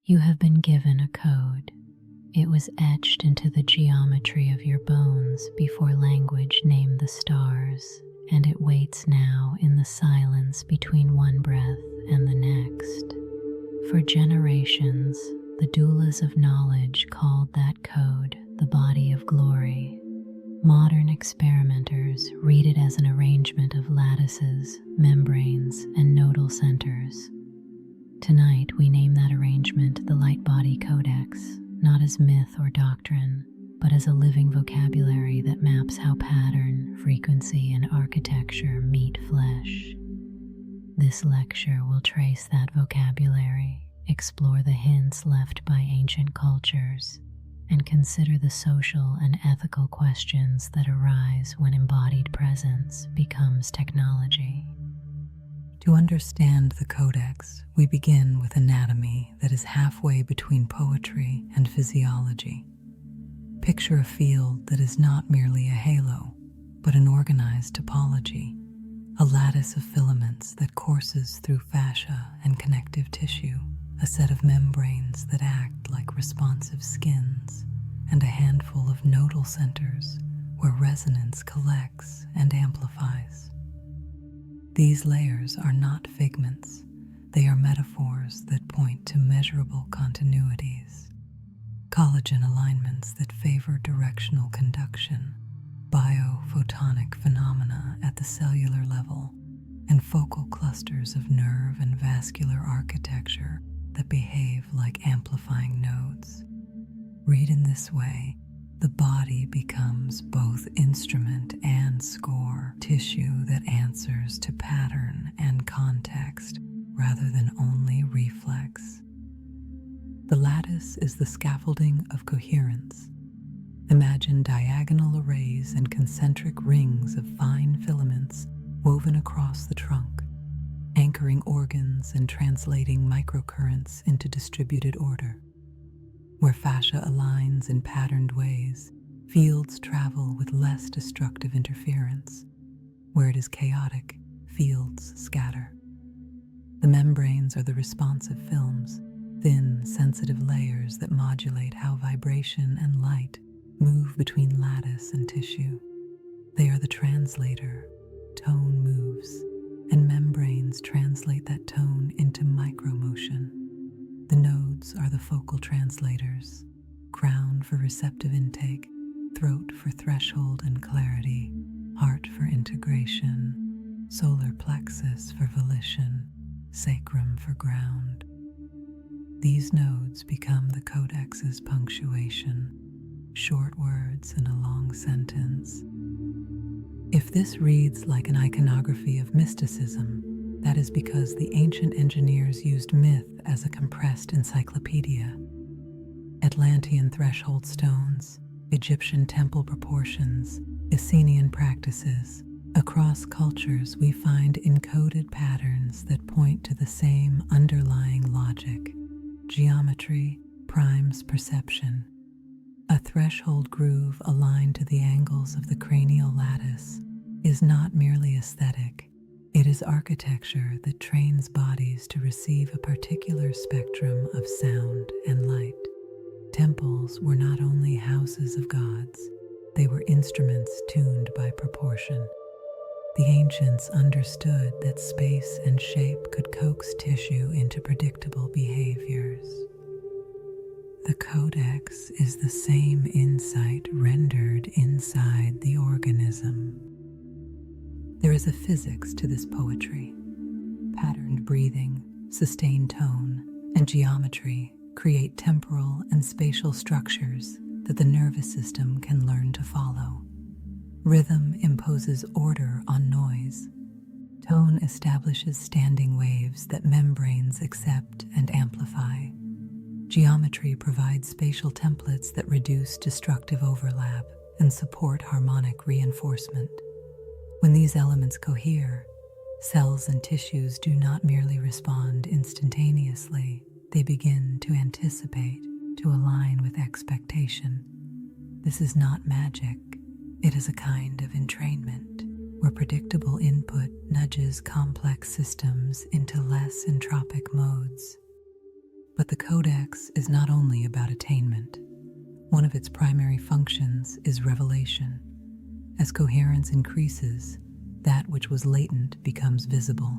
You have been given a code. It was etched into the geometry of your bones before language named the stars, and it waits now in the silence between one breath and the next. For generations, the doulas of knowledge called that code the body of glory. Modern experimenters read it as an arrangement of lattices, membranes, and nodal centers. Tonight, we name that arrangement the Light Body Codex, not as myth or doctrine, but as a living vocabulary that maps how pattern, frequency, and architecture meet flesh. This lecture will trace that vocabulary, explore the hints left by ancient cultures, and consider the social and ethical questions that arise when embodied presence becomes technology. To understand the Codex, we begin with anatomy that is halfway between poetry and physiology. Picture a field that is not merely a halo, but an organized topology, a lattice of filaments that courses through fascia and connective tissue, a set of membranes that act like responsive skins, and a handful of nodal centers where resonance collects and amplifies. These layers are not figments, they are metaphors that point to measurable continuities, collagen alignments that favor directional conduction, bio-photonic phenomena at the cellular level, and focal clusters of nerve and vascular architecture that behave like amplifying nodes. Read in this way, the body becomes both instrument and score, tissue that answers to pattern and context rather than only reflex. The lattice is the scaffolding of coherence. Imagine diagonal arrays and concentric rings of fine filaments woven across the trunk, anchoring organs and translating microcurrents into distributed order. Where fascia aligns in patterned ways, fields travel with less destructive interference. Where it is chaotic, fields scatter. The membranes are the responsive films, thin, sensitive layers that modulate how vibration and light move between lattice and tissue. They are the translator. Tone moves, and membranes translate that tone into micromotion. The nodes are the focal translators, crown for receptive intake, throat for threshold and clarity, heart for integration, solar plexus for volition, sacrum for ground. These nodes become the Codex's punctuation, short words in a long sentence. If this reads like an iconography of mysticism, that is because the ancient engineers used myth as a compressed encyclopedia. Atlantean threshold stones, Egyptian temple proportions, Essenian practices. Across cultures, we find encoded patterns that point to the same underlying logic. Geometry primes perception. A threshold groove aligned to the angles of the cranial lattice is not merely aesthetic. It is architecture that trains bodies to receive a particular spectrum of sound and light. Temples were not only houses of gods, they were instruments tuned by proportion. The ancients understood that space and shape could coax tissue into predictable behaviors. The Codex is the same insight rendered inside the organism. There is a physics to this poetry. Patterned breathing, sustained tone, and geometry create temporal and spatial structures that the nervous system can learn to follow. Rhythm imposes order on noise. Tone establishes standing waves that membranes accept and amplify. Geometry provides spatial templates that reduce destructive overlap and support harmonic reinforcement. When these elements cohere, cells and tissues do not merely respond instantaneously, they begin to anticipate, to align with expectation. This is not magic, it is a kind of entrainment, where predictable input nudges complex systems into less entropic modes. But the Codex is not only about attainment. One of its primary functions is revelation. As coherence increases, that which was latent becomes visible.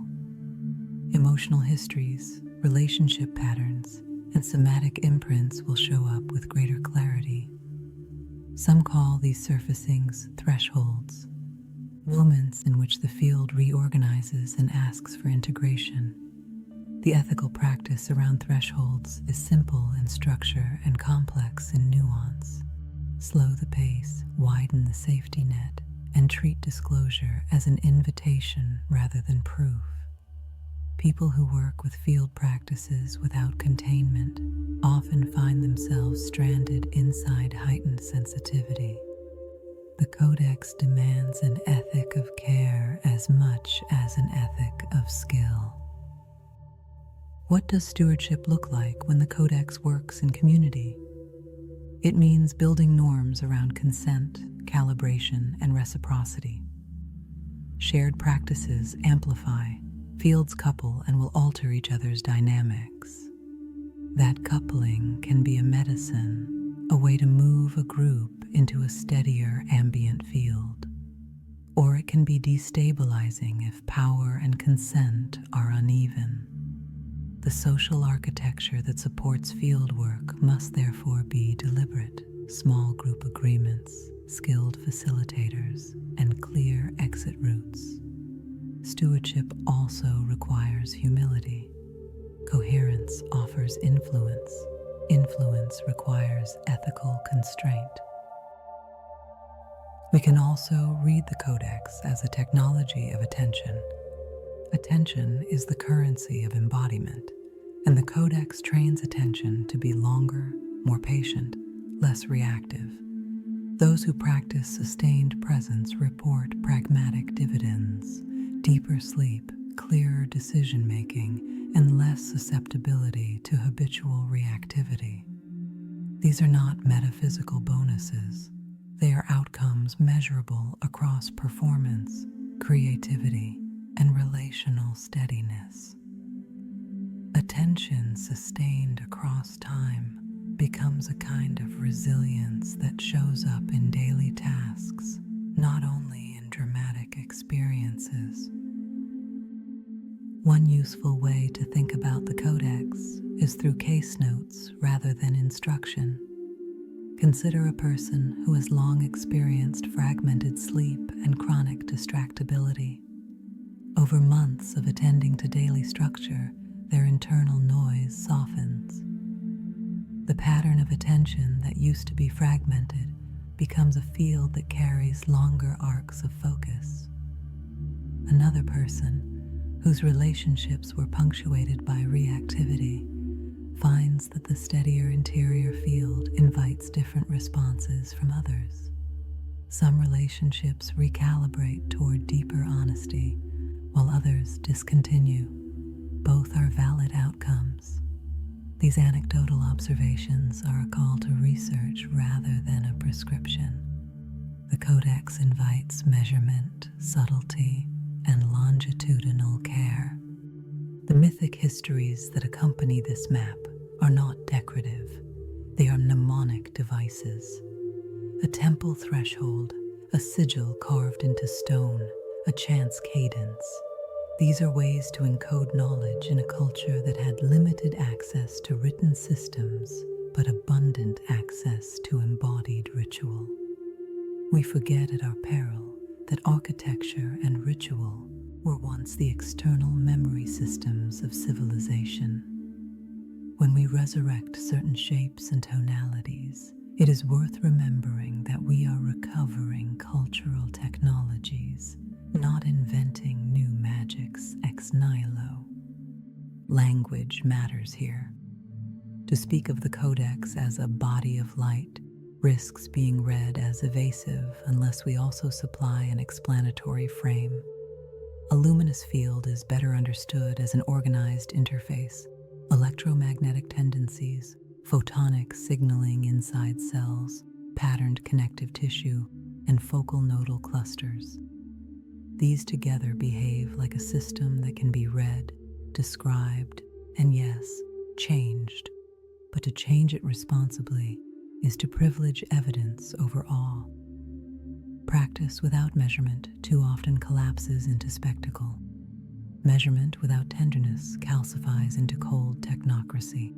Emotional histories, relationship patterns, and somatic imprints will show up with greater clarity. Some call these surfacings thresholds, moments in which the field reorganizes and asks for integration. The ethical practice around thresholds is simple in structure and complex in nuance. Slow the pace, widen the safety net, and treat disclosure as an invitation rather than proof. People who work with field practices without containment often find themselves stranded inside heightened sensitivity. The Codex demands an ethic of care as much as an ethic of skill. What does stewardship look like when the Codex works in community? It means building norms around consent, calibration, and reciprocity. Shared practices amplify, fields couple, and will alter each other's dynamics. That coupling can be a medicine, a way to move a group into a steadier ambient field. Or it can be destabilizing if power and consent are uneven. The social architecture that supports fieldwork must therefore be deliberate, small group agreements, skilled facilitators, and clear exit routes. Stewardship also requires humility. Coherence offers influence. Influence requires ethical constraint. We can also read the Codex as a technology of attention. Attention is the currency of embodiment, and the Codex trains attention to be longer, more patient, less reactive. Those who practice sustained presence report pragmatic dividends, deeper sleep, clearer decision-making, and less susceptibility to habitual reactivity. These are not metaphysical bonuses. They are outcomes measurable across performance, creativity, and relational steadiness. Attention sustained across time becomes a kind of resilience that shows up in daily tasks, not only in dramatic experiences. One useful way to think about the Codex is through case notes rather than instruction. Consider a person who has long experienced fragmented sleep and chronic distractibility. Over months of attending to daily structure, their internal noise softens. The pattern of attention that used to be fragmented becomes a field that carries longer arcs of focus. Another person, whose relationships were punctuated by reactivity, finds that the steadier interior field invites different responses from others. Some relationships recalibrate toward deeper honesty, while others discontinue. Both are valid outcomes. These anecdotal observations are a call to research rather than a prescription. The Codex invites measurement, subtlety, and longitudinal care. The mythic histories that accompany this map are not decorative. They are mnemonic devices. A temple threshold, a sigil carved into stone, a chant's cadence. These are ways to encode knowledge in a culture that had limited access to written systems, but abundant access to embodied ritual. We forget at our peril that architecture and ritual were once the external memory systems of civilization. When we resurrect certain shapes and tonalities, it is worth remembering that we are recovering cultural technologies, not inventing new magics ex nihilo. Language matters here. To speak of the Codex as a body of light risks being read as evasive unless we also supply an explanatory frame. A luminous field is better understood as an organized interface, electromagnetic tendencies, photonic signaling inside cells, patterned connective tissue, and focal nodal clusters. These together behave like a system that can be read, described, and yes, changed, but to change it responsibly is to privilege evidence over awe. Practice without measurement too often collapses into spectacle. Measurement without tenderness calcifies into cold technocracy.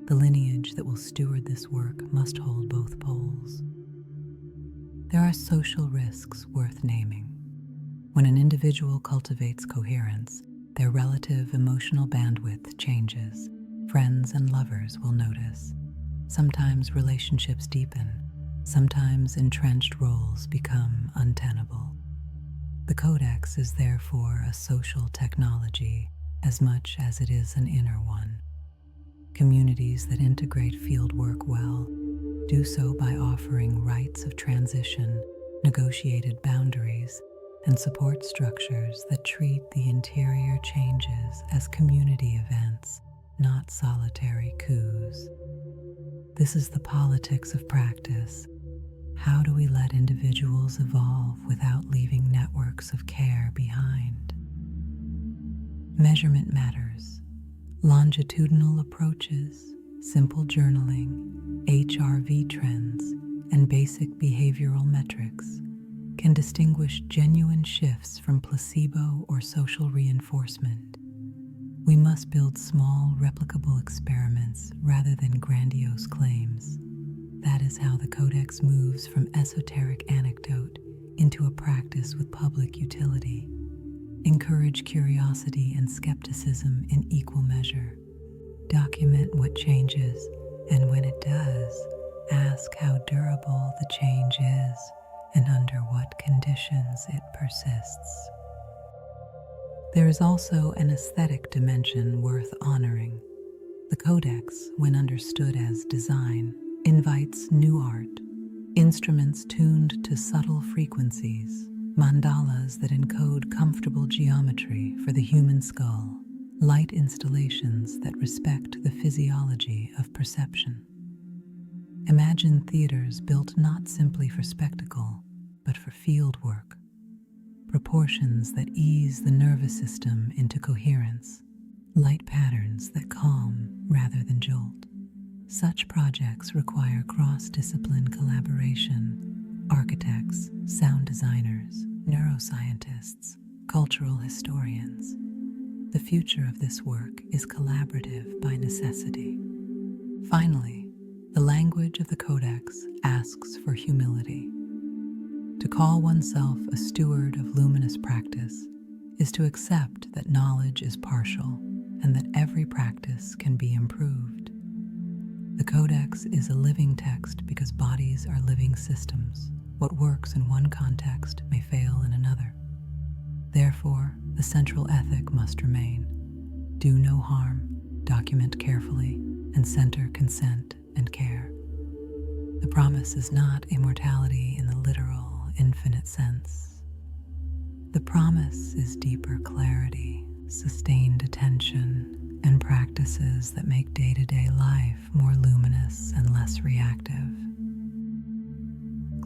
The lineage that will steward this work must hold both poles. There are social risks worth naming. When an individual cultivates coherence, their relative emotional bandwidth changes. Friends and lovers will notice. Sometimes relationships deepen. Sometimes entrenched roles become untenable. The Codex is therefore a social technology as much as it is an inner one. Communities that integrate fieldwork well do so by offering rites of transition, negotiated boundaries, and support structures that treat the interior changes as community events, not solitary coups. This is the politics of practice. How do we let individuals evolve without leaving networks of care behind? Measurement matters. Longitudinal approaches, simple journaling, HRV trends, and basic behavioral metrics can distinguish genuine shifts from placebo or social reinforcement. We must build small, replicable experiments rather than grandiose claims. That is how the Codex moves from esoteric anecdote into a practice with public utility. Encourage curiosity and skepticism in equal measure. Document what changes, and when it does, ask how durable the change is and under what conditions it persists. There is also an aesthetic dimension worth honoring. The Codex, when understood as design, invites new art, instruments tuned to subtle frequencies, mandalas that encode comfortable geometry for the human skull, light installations that respect the physiology of perception. Imagine theaters built not simply for spectacle, but for field work, proportions that ease the nervous system into coherence, light patterns that calm rather than jolt. Such projects require cross-discipline collaboration: architects, sound designers, neuroscientists, cultural historians. The future of this work is collaborative by necessity. Finally, the language of the Codex asks for humility. To call oneself a steward of luminous practice is to accept that knowledge is partial and that every practice can be improved. The Codex is a living text because bodies are living systems. What works in one context may fail in another. Therefore, the central ethic must remain: do no harm, document carefully, and center consent and care. The promise is not immortality in the literal, infinite sense. The promise is deeper clarity, sustained attention, and practices that make day-to-day life more luminous and less reactive.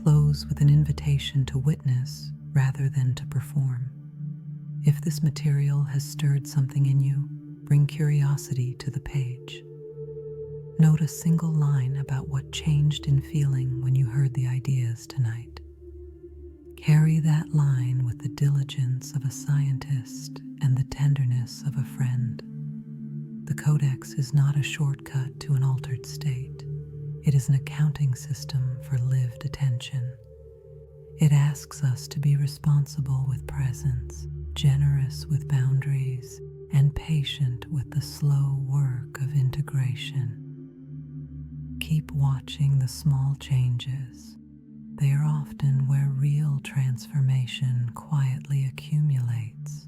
Close with an invitation to witness rather than to perform. If this material has stirred something in you, bring curiosity to the page. Note a single line about what changed in feeling when you heard the ideas tonight. Carry that line with the diligence of a scientist and the tenderness of a friend. The Codex is not a shortcut to an altered state. It is an accounting system for lived attention. It asks us to be responsible with presence, generous with boundaries, and patient with the slow work of integration. Keep watching the small changes. They are often where real transformation quietly accumulates.